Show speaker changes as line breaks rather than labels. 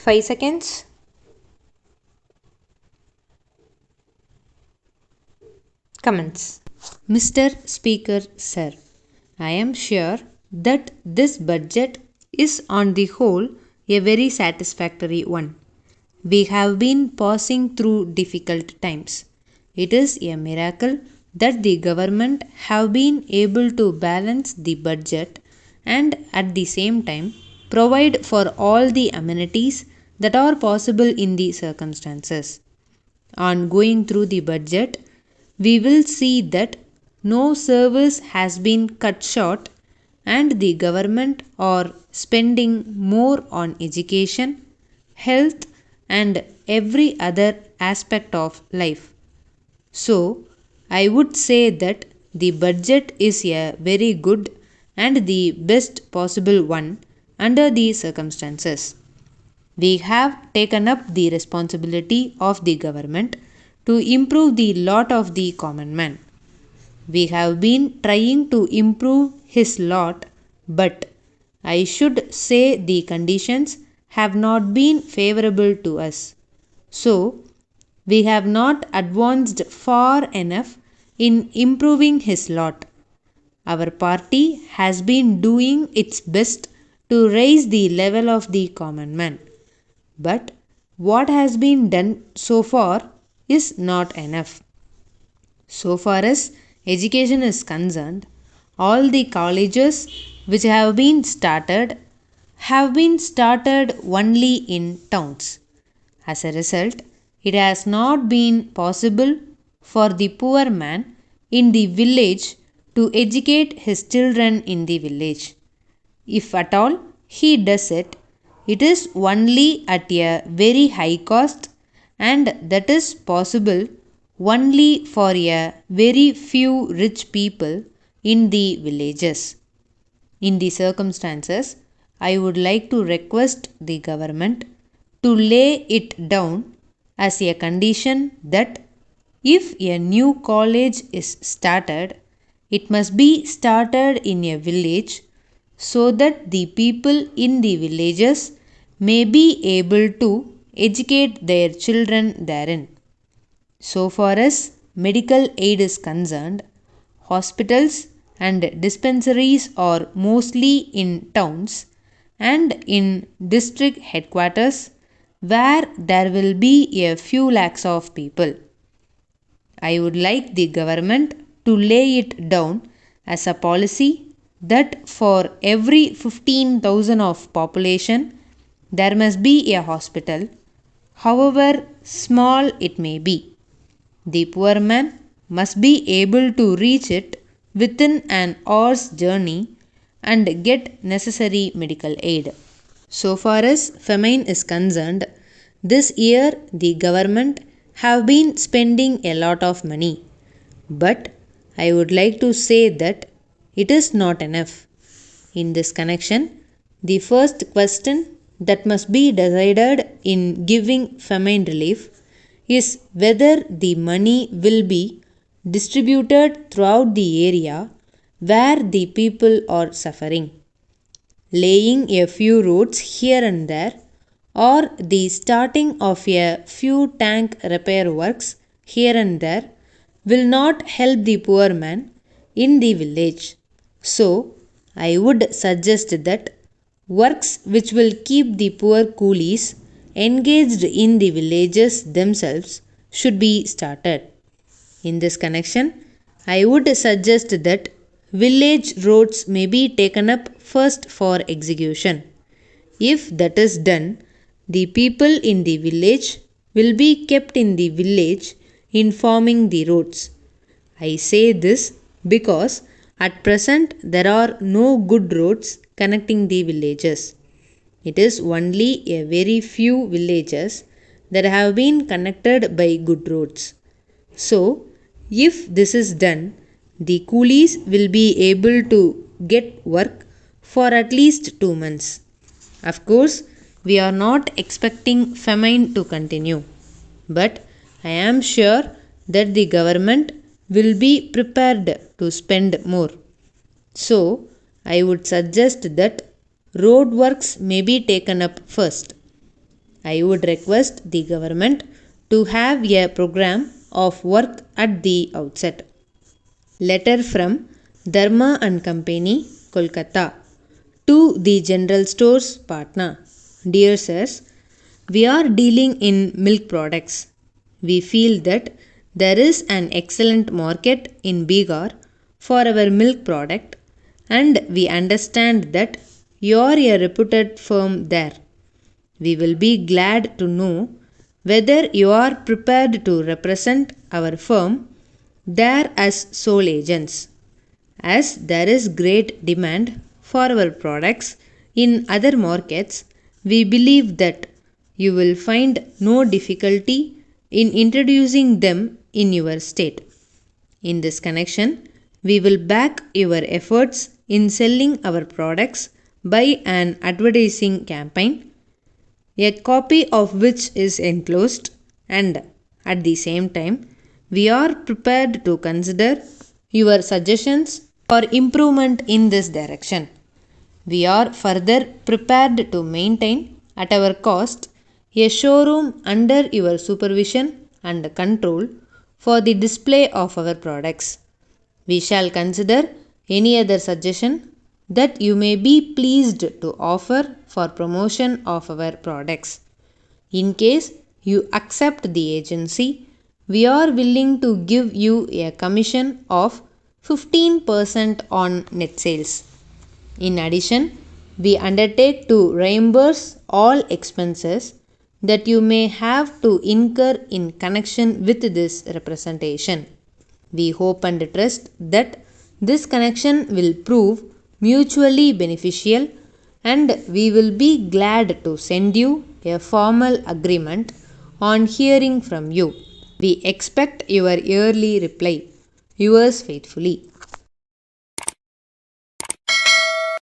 5 seconds. Comments. Mr. Speaker Sir, I am sure that this budget is on the whole a very satisfactory one. We have been passing through difficult times. It is a miracle that the government have been able to balance the budget and at the same time provide for all the amenities that are possible in the circumstances. On going through the budget, we will see that no service has been cut short and the government are spending more on education, health, and every other aspect of life. So, I would say that the budget is a very good and the best possible one under the circumstances. We have taken up the responsibility of the government to improve the lot of the common man. We have been trying to improve his lot, but I should say the conditions have not been favorable to us. So, we have not advanced far enough in improving his lot. Our party has been doing its best to raise the level of the common man. But what has been done so far is not enough. So far as education is concerned, all the colleges which have been started only in towns. As a result, it has not been possible for the poor man in the village to educate his children in the village. If at all he does it, it is only at a very high cost, and that is possible only for a very few rich people in the villages. In the circumstances, I would like to request the government to lay it down as a condition that if a new college is started, it must be started in a village so that the people in the villages may be able to educate their children therein. So far as medical aid is concerned, hospitals and dispensaries are mostly in towns and in district headquarters where there will be a few lakhs of people. I would like the government to lay it down as a policy that for every 15,000 of population there must be a hospital, however small it may be. The poor man must be able to reach it within an hour's journey and get necessary medical aid. So far as famine is concerned, this year the government have been spending a lot of money. But I would like to say that it is not enough. In this connection, the first question that must be decided in giving famine relief is whether the money will be distributed throughout the area where the people are suffering. Laying a few roads here and there or the starting of a few tank repair works here and there will not help the poor man in the village. So, I would suggest that works which will keep the poor coolies engaged in the villages themselves should be started. In this connection, I would suggest that village roads may be taken up first for execution. If that is done, the people in the village will be kept in the village informing the roads. I say this because at present there are no good roads connecting the villages. It is only a very few villages that have been connected by good roads. So, if this is done, the coolies will be able to get work for at least 2 months. Of course, we are not expecting famine to continue, but I am sure that the government will be prepared to spend more. So, I would suggest that road works may be taken up first. I would request the government to have a program of work at the outset. Letter from Dharma and Company, Kolkata, to the General Stores Patna. Dear Sirs, we are dealing in milk products. We feel that there is an excellent market in Bihar for our milk product, and we understand that you are a reputed firm there. We will be glad to know whether you are prepared to represent our firm there as sole agents. As there is great demand for our products in other markets, we believe that you will find no difficulty in introducing them in your state. In this connection, we will back your efforts in selling our products by an advertising campaign, a copy of which is enclosed, and at the same time, we are prepared to consider your suggestions for improvement in this direction. We are further prepared to maintain at our cost a showroom under your supervision and control for the display of our products. We shall consider any other suggestion that you may be pleased to offer for promotion of our products. In case you accept the agency, we are willing to give you a commission of 15% on net sales. In addition, we undertake to reimburse all expenses that you may have to incur in connection with this representation. We hope and trust that this connection will prove mutually beneficial, and we will be glad to send you a formal agreement on hearing from you. We expect your early reply. Yours faithfully.